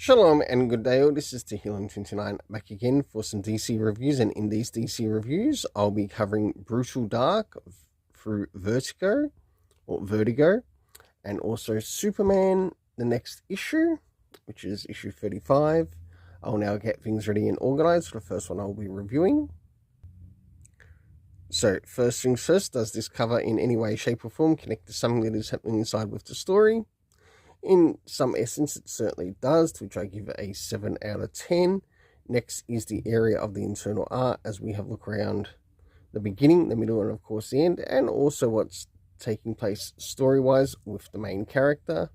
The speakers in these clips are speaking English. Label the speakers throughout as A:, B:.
A: Shalom and good day all, this is Tehillim29 back again for some DC reviews, and in these DC reviews I'll be covering Brutal Dark through Vertigo, and also Superman, the next issue, which is issue 35. I'll now get things ready and organized for the first one I'll be reviewing. So first things first, does this cover in any way, shape or form connect to something that is happening inside with the story? In some essence, it certainly does, to which I give it a 7 out of 10. Next is the area of the internal art, as we have a look around the beginning, the middle, and of course the end, and also what's taking place story-wise with the main character.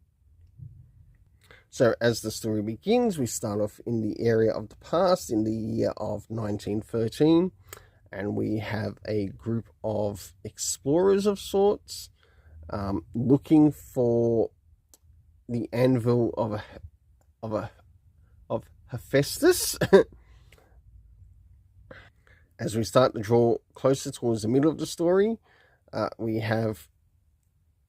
A: So as the story begins, we start off in the area of the past, in the year of 1913, and we have a group of explorers of sorts looking for the anvil of Hephaestus. As we start to draw closer towards the middle of the story, we have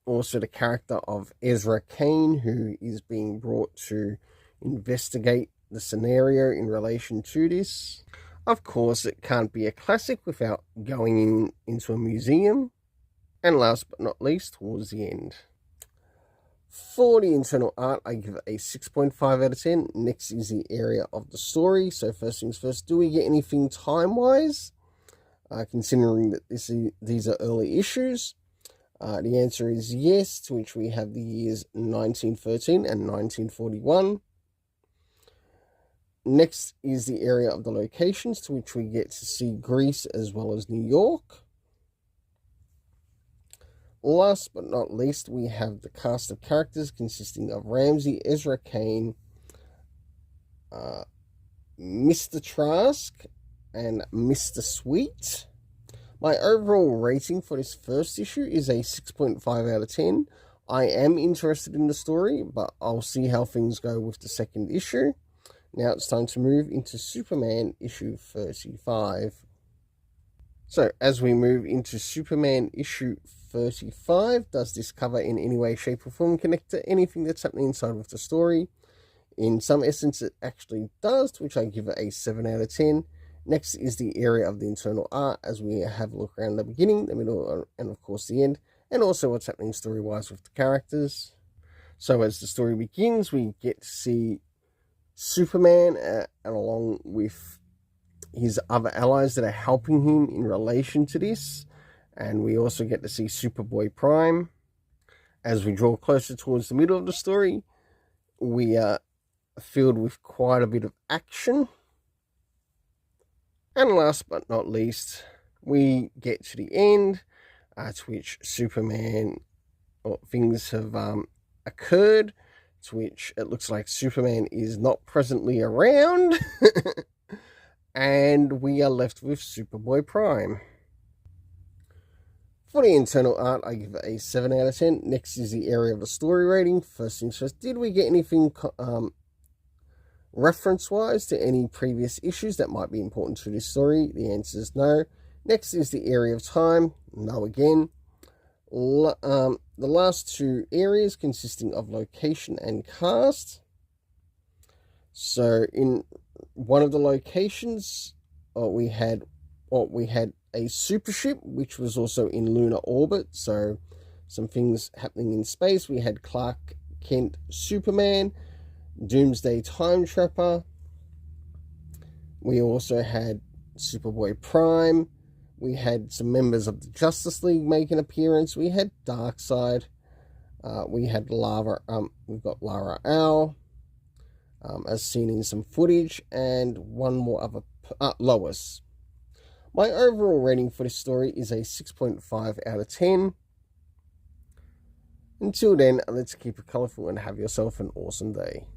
A: also the character of Ezra Kane, who is being brought to investigate the scenario in relation to this. Of course, it can't be a classic without going into a museum. And last but not least, towards the end, for the internal art, I give it a 6.5 out of 10. Next is the area of the story. So first things first, do we get anything time-wise? Considering that these are early issues, the answer is yes, to which we have the years 1913 and 1941. Next is the area of the locations, to which we get to see Greece as well as New York. Last but not least, we have the cast of characters consisting of Ramsey, Ezra Kane, Mr. Trask, and Mr. Sweet. My overall rating for this first issue is a 6.5 out of 10. I am interested in the story, but I'll see how things go with the second issue. Now it's time to move into Superman issue 35. So, as we move into Superman issue 35, does this cover in any way, shape or form connect to anything that's happening inside with the story? In some essence, it actually does, to which I give it a 7 out of 10. Next is the area of the internal art, as we have a look around the beginning, the middle, and of course the end, and also what's happening story-wise with the characters. So as the story begins, we get to see Superman, and along with his other allies that are helping him in relation to this. And we also get to see Superboy Prime. As we draw closer towards the middle of the story, we are filled with quite a bit of action. And last but not least, we get to the end, to which Superman, or things have occurred, to which it looks like Superman is not presently around. And we are left with Superboy Prime. For the internal art, I give it a 7 out of 10. Next is the area of the story rating. First things first, did we get anything reference-wise to any previous issues that might be important to this story? The answer is no. Next is the area of time. No again. The last two areas consisting of location and cast. So in one of the locations, we had a super ship, which was also in lunar orbit, so some things happening in space. We had Clark Kent Superman, Doomsday Time Trapper. We also had Superboy Prime. We had some members of the Justice League make an appearance. We had Darkseid. We had we've got Lara Al, as seen in some footage, and one more other, Lois. My overall rating for this story is a 6.5 out of 10. Until then, let's keep it colourful and have yourself an awesome day.